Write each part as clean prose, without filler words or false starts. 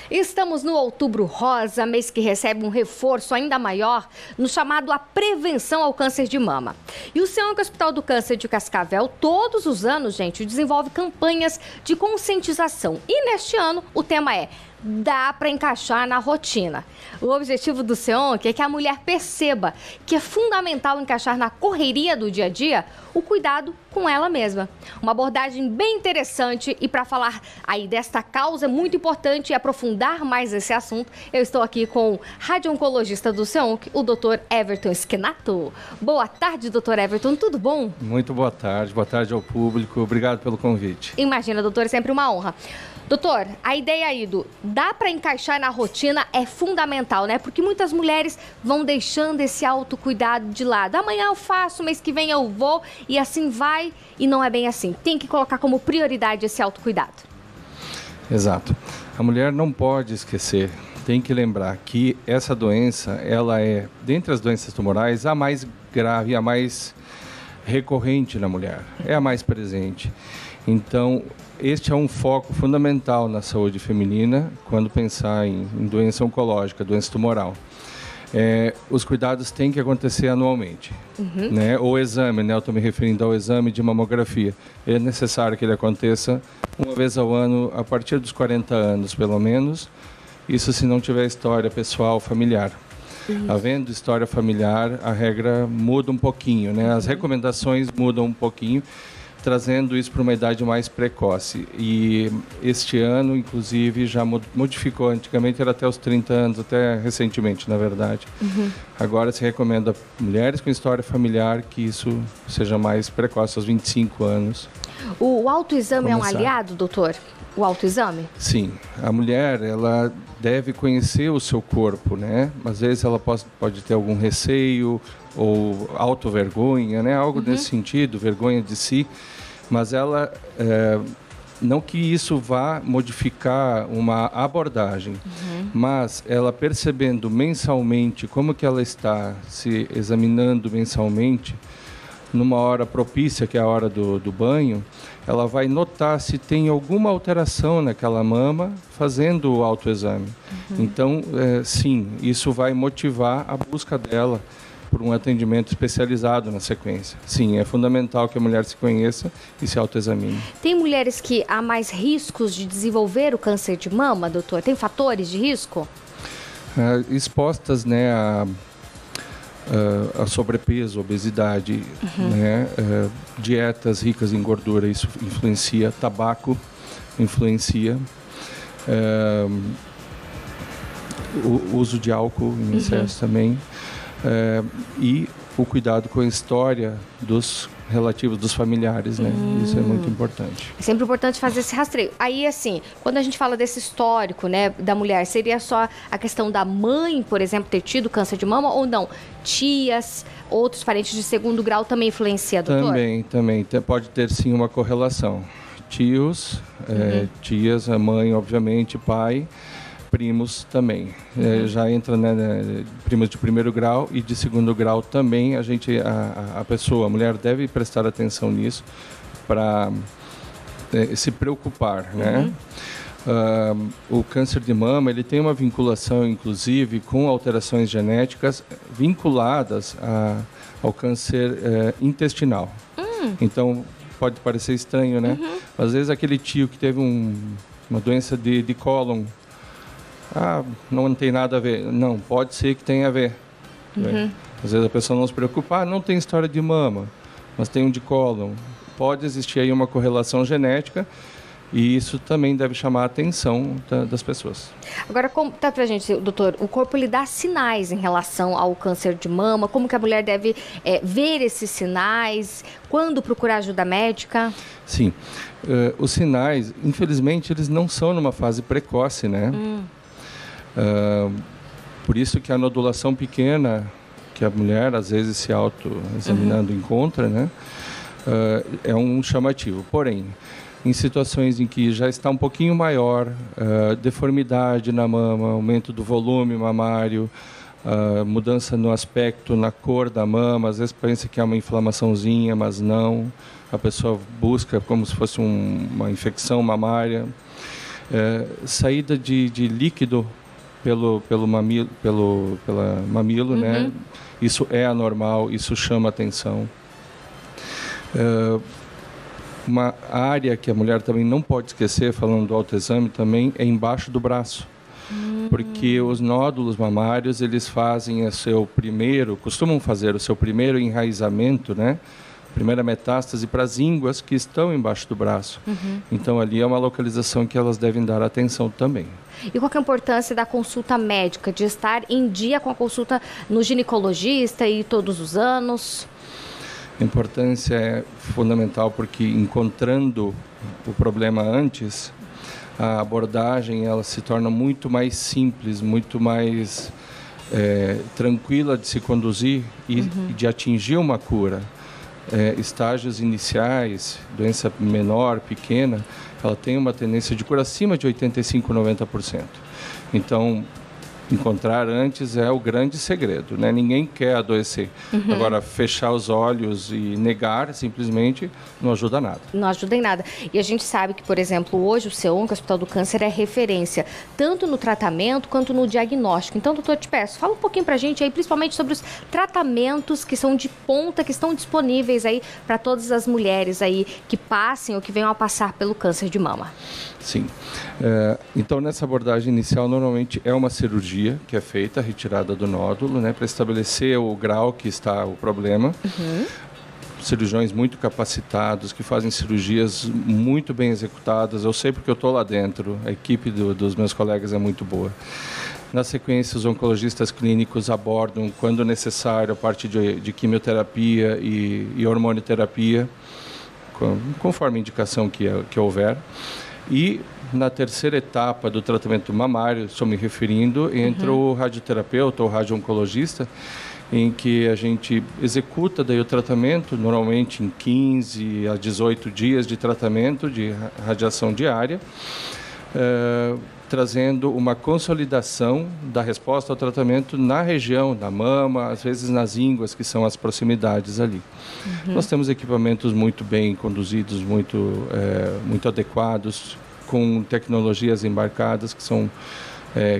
Estamos no Outubro Rosa, mês que recebe um reforço ainda maior no chamado A Prevenção ao Câncer de Mama. E o CEONC Hospital do Câncer de Cascavel, todos os anos, gente, desenvolve campanhas de conscientização. E neste ano, o tema é dá para encaixar na rotina. O objetivo do CEONC é que a mulher perceba que é fundamental encaixar na correria do dia a dia o cuidado com ela mesma. Uma abordagem bem interessante e para falar aí desta causa muito importante e aprofundar mais esse assunto, eu estou aqui com o radio-oncologista do CEONC, o Dr. Everton Schenato. Boa tarde, Dr. Everton, tudo bom? Muito boa tarde ao público, obrigado pelo convite. Imagina, doutor, é sempre uma honra. Doutor, a ideia aí do dá para encaixar na rotina é fundamental, né? Porque muitas mulheres vão deixando esse autocuidado de lado. Amanhã eu faço, mês que vem eu vou e assim vai, e não é bem assim. Tem que colocar como prioridade esse autocuidado. Exato. A mulher não pode esquecer, tem que lembrar que essa doença, ela é, dentre as doenças tumorais, a mais grave, a mais recorrente na mulher, é a mais presente. Então, este é um foco fundamental na saúde feminina quando pensar em doença oncológica, doença tumoral. Os cuidados têm que acontecer anualmente. Né? O exame, né? Eu estou me referindo ao exame de mamografia. É necessário que ele aconteça uma vez ao ano, a partir dos 40 anos, pelo menos. Isso se não tiver história pessoal, familiar. Havendo história familiar, a regra muda um pouquinho, né? As recomendações mudam um pouquinho, trazendo isso para uma idade mais precoce. E este ano, inclusive, já modificou. Antigamente era até os 30 anos, até recentemente, na verdade. Agora se recomenda a mulheres com história familiar que isso seja mais precoce, aos 25 anos. O autoexame é um aliado, doutor? O autoexame? Sim. A mulher, ela deve conhecer o seu corpo, né? Às vezes ela pode ter algum receio ou autovergonha, né? Algo nesse sentido, vergonha de si. Mas ela, não que isso vá modificar uma abordagem, mas ela percebendo mensalmente como que ela está se examinando mensalmente, numa hora propícia, que é a hora do banho, ela vai notar se tem alguma alteração naquela mama fazendo o autoexame. Então, sim, isso vai motivar a busca dela por um atendimento especializado na sequência. Sim, é fundamental que a mulher se conheça e se autoexamine. Tem mulheres que há mais riscos de desenvolver o câncer de mama, doutor? Tem fatores de risco? Expostas, né, a sobrepeso, obesidade, né, dietas ricas em gordura, isso influencia, tabaco influencia, o uso de álcool em excesso também, e o cuidado com a história dos relativos dos familiares, né? Isso é muito importante. É sempre importante fazer esse rastreio. Aí, assim, quando a gente fala desse histórico, né, da mulher, seria só a questão da mãe, por exemplo, ter tido câncer de mama ou não? Tias, outros parentes de segundo grau também influencia, doutor? Também. Pode ter, sim, uma correlação. Tios, tias, a mãe, obviamente, pai, primos também. Já entra, né, primos de primeiro grau e de segundo grau também. A pessoa, a mulher, deve prestar atenção nisso para se preocupar, né? O câncer de mama, ele tem uma vinculação, inclusive, com alterações genéticas vinculadas ao câncer intestinal. Então, pode parecer estranho, né? Às vezes, aquele tio que teve uma doença de cólon, não tem nada a ver. Não, pode ser que tenha a ver. Às vezes a pessoa não se preocupa, não tem história de mama, mas tem um de cólon. Pode existir aí uma correlação genética e isso também deve chamar a atenção das pessoas. Agora, conta pra gente, doutor, o corpo ele dá sinais em relação ao câncer de mama, como que a mulher deve ver esses sinais, quando procurar ajuda médica? Sim, os sinais, infelizmente, eles não são numa fase precoce, né? Por isso que a nodulação pequena, que a mulher às vezes se autoexaminando encontra, né, é um chamativo. Porém, em situações em que já está um pouquinho maior, deformidade na mama, aumento do volume mamário, mudança no aspecto, na cor da mama, às vezes pensa que é uma inflamaçãozinha, mas não. A pessoa busca como se fosse uma infecção mamária. Saída de líquido pela mamilo, né? Isso é anormal, isso chama atenção. Uma área que a mulher também não pode esquecer, falando do autoexame também, é embaixo do braço. Porque os nódulos mamários, eles fazem costumam fazer o seu primeiro enraizamento, né? Primeira metástase para as ínguas que estão embaixo do braço. Então, ali é uma localização que elas devem dar atenção também. E qual que é a importância da consulta médica, de estar em dia com a consulta no ginecologista e todos os anos? A importância é fundamental porque, encontrando o problema antes, a abordagem ela se torna muito mais simples, muito mais tranquila de se conduzir e de atingir uma cura. Estágios iniciais, doença menor, pequena, ela tem uma tendência de cura acima de 85%, 90%. Então, encontrar antes é o grande segredo, né? Ninguém quer adoecer. Agora, fechar os olhos e negar, simplesmente, não ajuda nada. Não ajuda em nada. E a gente sabe que, por exemplo, hoje o SEONC, o Hospital do Câncer, é referência, tanto no tratamento quanto no diagnóstico. Então, doutor, te peço, fala um pouquinho pra gente aí, principalmente sobre os tratamentos que são de ponta, que estão disponíveis aí para todas as mulheres aí que passem ou que venham a passar pelo câncer de mama. Sim. Então, nessa abordagem inicial, normalmente é uma cirurgia que é feita, a retirada do nódulo, né, para estabelecer o grau que está o problema. Cirurgiões muito capacitados, que fazem cirurgias muito bem executadas. Eu sei porque eu estou lá dentro, a equipe dos meus colegas é muito boa. Na sequência, os oncologistas clínicos abordam, quando necessário, a parte de quimioterapia e hormonioterapia, conforme a indicação que houver. E na terceira etapa do tratamento mamário, estou me referindo, entra o radioterapeuta ou radio-oncologista, em que a gente executa daí o tratamento, normalmente em 15 a 18 dias de tratamento de radiação diária, trazendo uma consolidação da resposta ao tratamento na região da mama, às vezes nas ínguas, que são as proximidades ali. Nós temos equipamentos muito bem conduzidos, muito adequados, com tecnologias embarcadas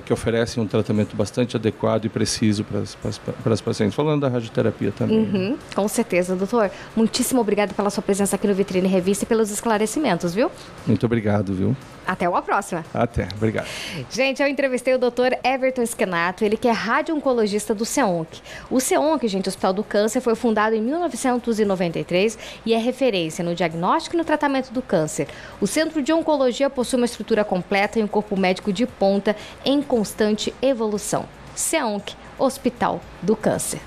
que oferecem um tratamento bastante adequado e preciso para as pacientes. Falando da radioterapia também. Com certeza, doutor. Muitíssimo obrigado pela sua presença aqui no Vitrine Revista e pelos esclarecimentos, viu? Muito obrigado, viu? Até uma próxima. Até, obrigado. Gente, eu entrevistei o doutor Everton Schenato, ele que é radio-oncologista do SEONC. O SEONC, gente, o Hospital do Câncer, foi fundado em 1993 e é referência no diagnóstico e no tratamento do câncer. O Centro de Oncologia possui uma estrutura completa e um corpo médico de ponta em constante evolução. SEONC, Hospital do Câncer.